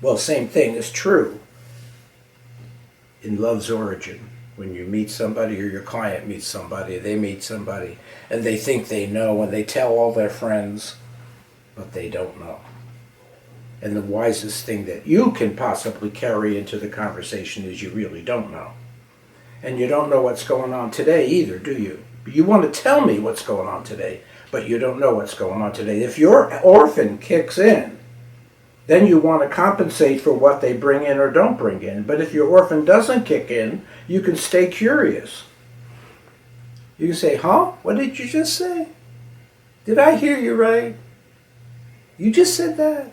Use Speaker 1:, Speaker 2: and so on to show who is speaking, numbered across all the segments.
Speaker 1: Well, same thing is true in love's origin. When you meet somebody or your client meets somebody, they meet somebody, and they think they know, and they tell all their friends, but they don't know. And the wisest thing that you can possibly carry into the conversation is you really don't know. And you don't know what's going on today either, do you? You want to tell me what's going on today, but you don't know what's going on today. If your orphan kicks in, then you want to compensate for what they bring in or don't bring in. But if your orphan doesn't kick in, you can stay curious. You can say, huh? What did you just say? Did I hear you right? You just said that?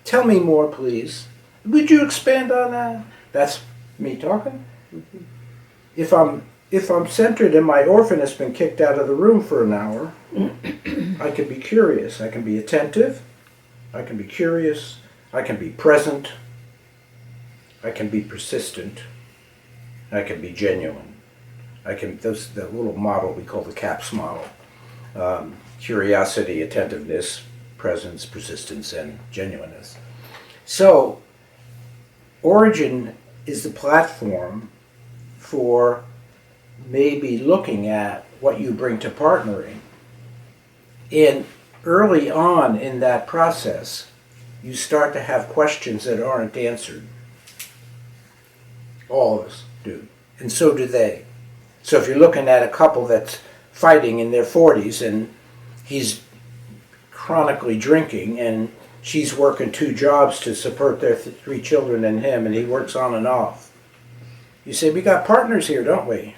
Speaker 1: Tell me more, please. Would you expand on that? That's me talking. If I'm centered and my orphan has been kicked out of the room for an hour, I can be curious. I can be attentive. I can be curious. I can be present. I can be persistent. I can be genuine. That's the little model we call the CAPS model. Curiosity, attentiveness, presence, persistence, and genuineness. So, origin is the platform for maybe looking at what you bring to partnering. And early on in that process, you start to have questions that aren't answered. All of us do. And so do they. So if you're looking at a couple that's fighting in their 40s and he's chronically drinking and she's working 2 jobs to support their 3 children and him, and he works on and off. You say, we got partners here, don't we?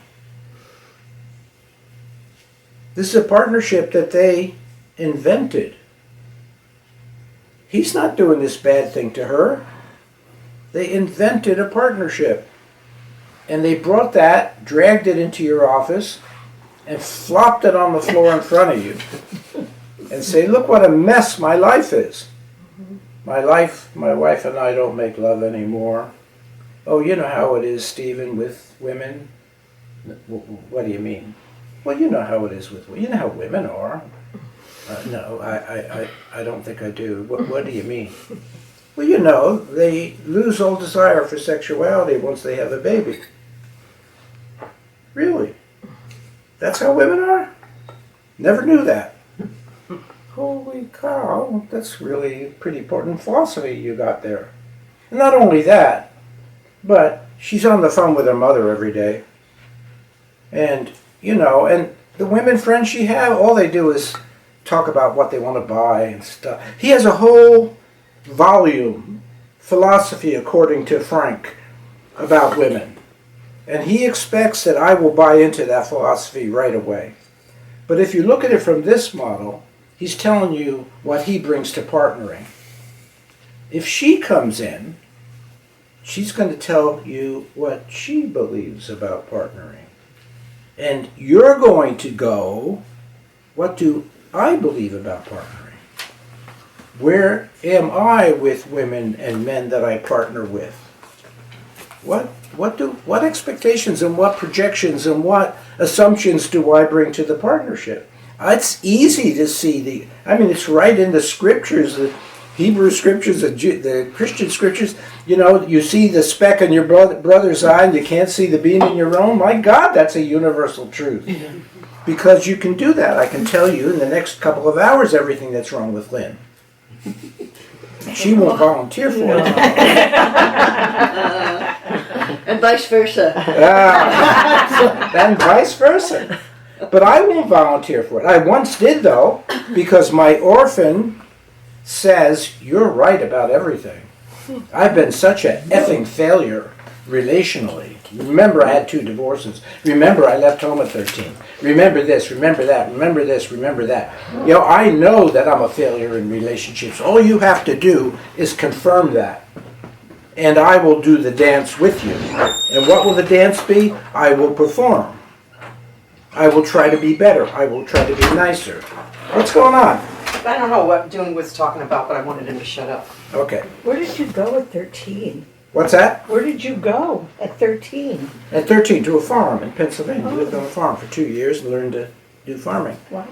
Speaker 1: This is a partnership that they invented. He's not doing this bad thing to her. They invented a partnership. And they brought that, dragged it into your office, and flopped it on the floor in front of you. And say, look what a mess my life is. My wife and I don't make love anymore. Oh, you know how it is, Stephen, with women? What do you mean? Well, you know how it is with women. You know how women are. No, I don't think I do. What do you mean? Well, you know, they lose all desire for sexuality once they have a baby. Really? That's how women are? Never knew that. Holy cow, that's really pretty important philosophy you got there. And not only that, but she's on the phone with her mother every day. And, you know, and the women friends she has, all they do is talk about what they want to buy and stuff. He has a whole volume, philosophy according to Frank, about women. And he expects that I will buy into that philosophy right away. But if you look at it from this model, he's telling you what he brings to partnering. If she comes in, she's going to tell you what she believes about partnering. And you're going to go, what do I believe about partnering? Where am I with women and men that I partner with? What expectations and what projections and what assumptions do I bring to the partnership? It's easy to see it's right in the scriptures, the Hebrew scriptures, the Christian scriptures. You know, you see the speck in your brother's eye and you can't see the beam in your own. My God, that's a universal truth. Because you can do that. I can tell you in the next couple of hours everything that's wrong with Lynn. She won't volunteer for it.
Speaker 2: And vice versa.
Speaker 1: And vice versa. But I won't volunteer for it. I once did, though, because my orphan says, you're right about everything. I've been such an effing failure relationally. Remember, I had 2 divorces. Remember, I left home at 13. Remember this, remember that, remember this, remember that. You know, I know that I'm a failure in relationships. All you have to do is confirm that. And I will do the dance with you. And what will the dance be? I will perform. I will try to be better. I will try to be nicer. What's going on?
Speaker 3: I don't know what Dune was talking about, but I wanted him to shut up.
Speaker 1: Okay.
Speaker 4: Where did you go at 13?
Speaker 1: What's that?
Speaker 4: Where did you go at 13?
Speaker 1: At 13, to a farm in Pennsylvania. He lived on a farm for 2 years and learned to do farming.
Speaker 4: Wow.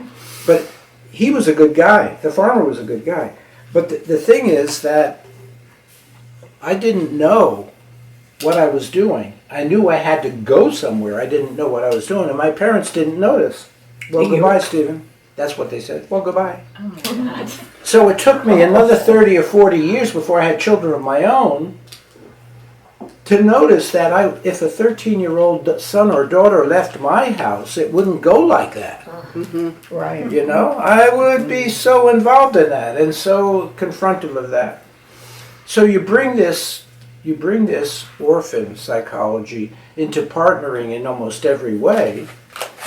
Speaker 1: But he was a good guy. The farmer was a good guy. But the thing is that I didn't know what I was doing. I knew I had to go somewhere. I didn't know what I was doing, and my parents didn't notice. Well, goodbye, Stephen. That's what they said. Well, goodbye. So it took me another 30 or 40 years before I had children of my own to notice that if a 13-year-old son or daughter left my house, it wouldn't go like that.
Speaker 4: Right.
Speaker 1: You know, I would be so involved in that and so confrontive of that. So you bring this orphan psychology into partnering in almost every way,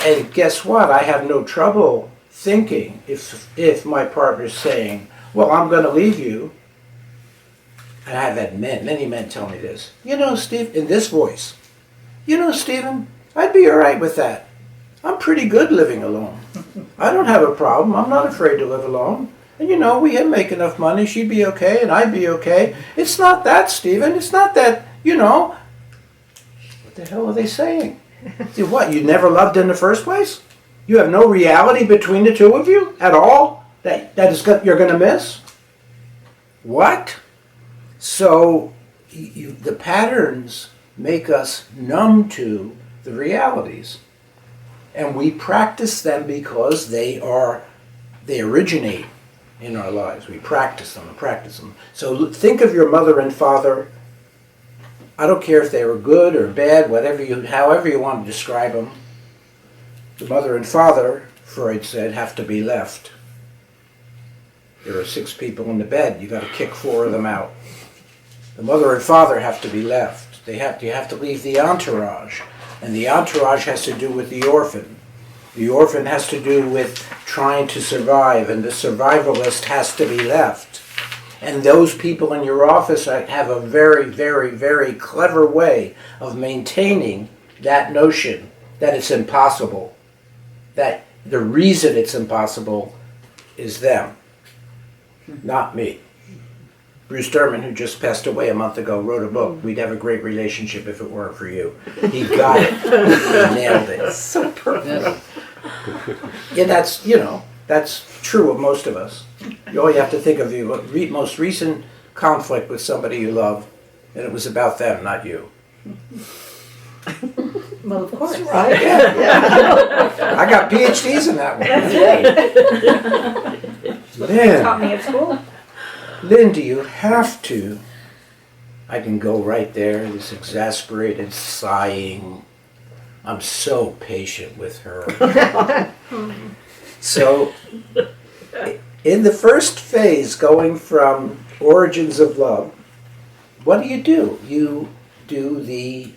Speaker 1: and guess what? I have no trouble thinking if my partner's saying, "Well, I'm going to leave you." And I've had many men tell me this. You know, Steve, in this voice. You know, Stephen, I'd be all right with that. I'm pretty good living alone. I don't have a problem. I'm not afraid to live alone. And you know, we make enough money. She'd be okay, and I'd be okay. It's not that, Stephen. It's not that, you know. What the hell are they saying? What, you never loved in the first place? You have no reality between the two of you at all? You're going to miss? What? So the patterns make us numb to the realities. And we practice them because they originate in our lives. We practice them and practice them. So think of your mother and father. I don't care if they were good or bad, however you want to describe them. The mother and father, Freud said, have to be left. There are 6 people in the bed. You got to kick 4 of them out. The mother and father have to be left. You have to leave the entourage. And the entourage has to do with the orphan. The orphan has to do with trying to survive, and the survivalist has to be left. And those people in your office have a very, very, very clever way of maintaining that notion that it's impossible. That the reason it's impossible is them, not me. Bruce Derman, who just passed away a month ago, wrote a book, We'd Have a Great Relationship If It Weren't For You. He got it. He nailed it.
Speaker 3: So perfect.
Speaker 1: Yeah, that's true of most of us. You only have to think of your most recent conflict with somebody you love, and it was about them, not you.
Speaker 4: Well, of course.
Speaker 1: Right? Yeah. I got PhDs in that one.
Speaker 4: That's right.
Speaker 1: Man.
Speaker 4: Taught me at school.
Speaker 1: Linda, you have to. I can go right there, this exasperated sighing. I'm so patient with her. So, in the first phase, going from origins of love, what do? You do the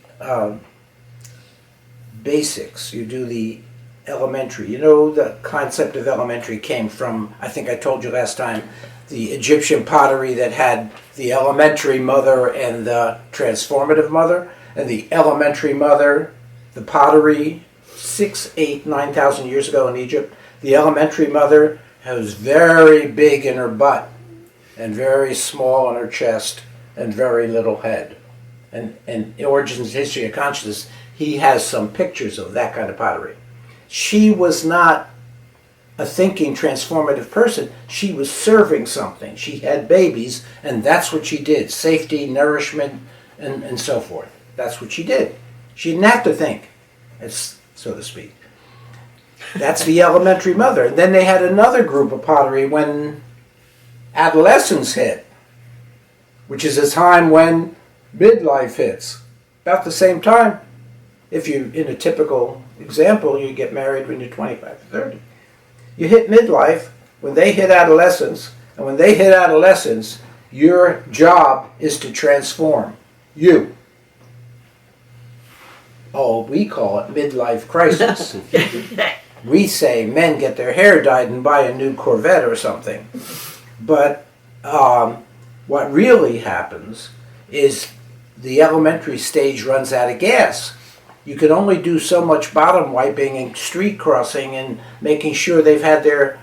Speaker 1: basics. You do the elementary. You know, the concept of elementary came from, I think I told you last time, the Egyptian pottery that had the elementary mother and the transformative mother. And the elementary mother, the pottery, 6, 8, 9,000 years ago in Egypt, the elementary mother was very big in her butt and very small in her chest and very little head. And in Origins History of Consciousness, he has some pictures of that kind of pottery. She was not a thinking, transformative person. She was serving something. She had babies, and that's what she did. Safety, nourishment, and so forth. That's what she did. She didn't have to think, so to speak. That's the elementary mother. And then they had another group of pottery when adolescence hit, which is a time when midlife hits. About the same time. If you, in a typical example, you get married when you're 25 to 30. You hit midlife when they hit adolescence, and when they hit adolescence, your job is to transform you. Oh, we call it midlife crisis. We say men get their hair dyed and buy a new Corvette or something. But what really happens is the elementary stage runs out of gas. You can only do so much bottom wiping and street crossing and making sure they've had their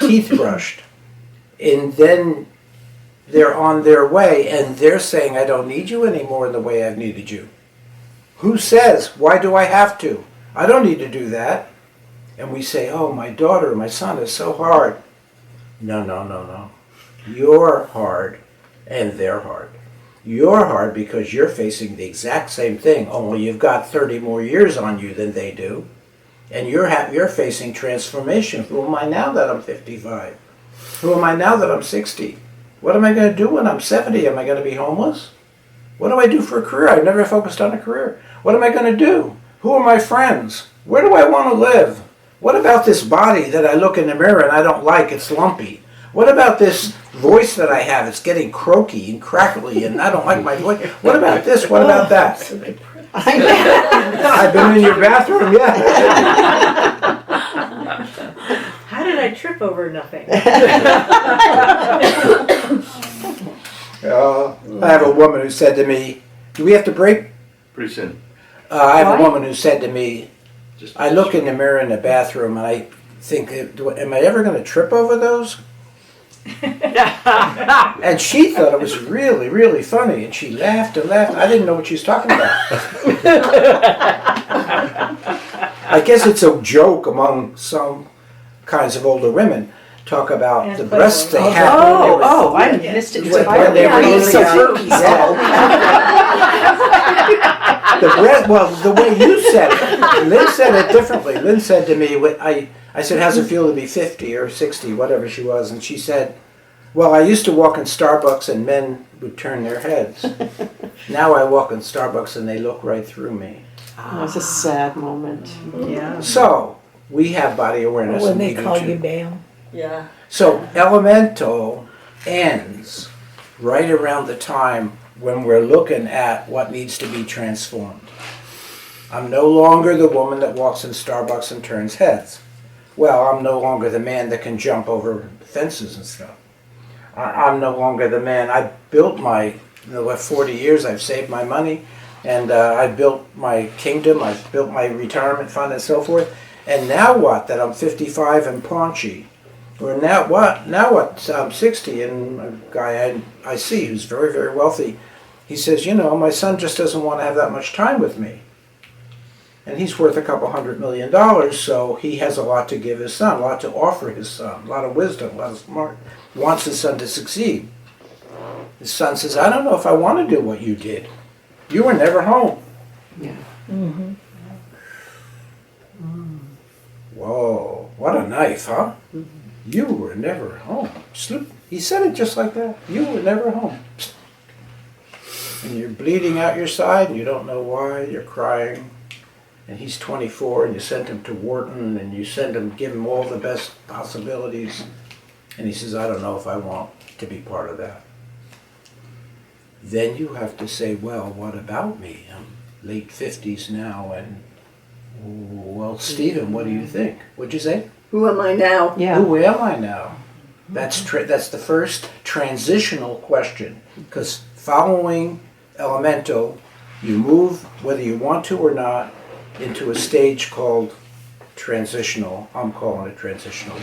Speaker 1: teeth brushed. And then they're on their way, and they're saying, I don't need you anymore in the way I've needed you. Who says, why do I have to? I don't need to do that. And we say, oh, my daughter, my son is so hard. No. You're hard, and they're hard. You're hard because you're facing the exact same thing, only you've got 30 more years on you than they do. And you're facing transformation. Who am I now that I'm 55? Who am I now that I'm 60? What am I going to do when I'm 70? Am I going to be homeless? What do I do for a career? I've never focused on a career. What am I going to do? Who are my friends? Where do I want to live? What about this body that I look in the mirror and I don't like? It's lumpy. What about this voice that I have? It's getting croaky and crackly and I don't like my voice. What about this? What about that? I've been in your bathroom, yeah.
Speaker 5: How did I trip over nothing?
Speaker 1: I have a woman who said to me, do we have to break?
Speaker 6: Pretty soon.
Speaker 1: I have a woman who said to me,
Speaker 6: Just
Speaker 1: I look in the mirror in the bathroom and I think, am I ever going to trip over those? And she thought it was really, really funny, and she laughed and laughed. I didn't know what she was talking about. I guess it's a joke among some kinds of older women. Talk about
Speaker 5: And
Speaker 1: the breasts they
Speaker 5: Playboy.
Speaker 1: had when they were
Speaker 3: I missed it
Speaker 1: when they
Speaker 3: entirely.
Speaker 1: were
Speaker 3: I was so
Speaker 1: really
Speaker 3: focused.
Speaker 1: the breast. Well, the way you said it, Lynn said it differently. Lynn said to me, I said, how's it feel to be 50 or 60, whatever she was, and she said, well, I used to walk in Starbucks and men would turn their heads. Now I walk in Starbucks and they look right through me.
Speaker 2: That was a sad moment.
Speaker 3: Yeah.
Speaker 1: So we have body awareness.
Speaker 4: When
Speaker 1: and
Speaker 4: they
Speaker 1: we do
Speaker 4: call
Speaker 1: too.
Speaker 4: you ma'am.
Speaker 5: Yeah.
Speaker 1: So elemental ends right around the time when we're looking at what needs to be transformed. I'm no longer the woman that walks in Starbucks and turns heads. Well, I'm no longer the man that can jump over fences and stuff. I'm no longer the man. I built my, 40 years I've saved my money, and I built my kingdom, I've built my retirement fund and so forth. And now what? That I'm 55 and paunchy. Or now what? Now what? I'm 60 and a guy I see who's very, very wealthy, he says, my son just doesn't want to have that much time with me. And he's worth $200 million, so he has a lot to give his son, a lot to offer his son, a lot of wisdom, a lot of smart. He wants his son to succeed. His son says, I don't know if I want to do what you did. You were never home.
Speaker 2: Yeah.
Speaker 4: Mm-hmm.
Speaker 1: Whoa, what a knife, huh? You were never home. He said it just like that. You were never home. And you're bleeding out your side, and you don't know why, you're crying. And he's 24, and you sent him to Wharton, and you give him all the best possibilities. And he says, I don't know if I want to be part of that. Then you have to say, well, what about me? I'm late 50s now, and, well, Stephen, what do you think? What'd you say?
Speaker 2: Who am I now?
Speaker 1: Yeah. Who am I now? That's the first transitional question. Because following elemental, you move, whether you want to or not, into a stage called transitional. I'm calling it transitional.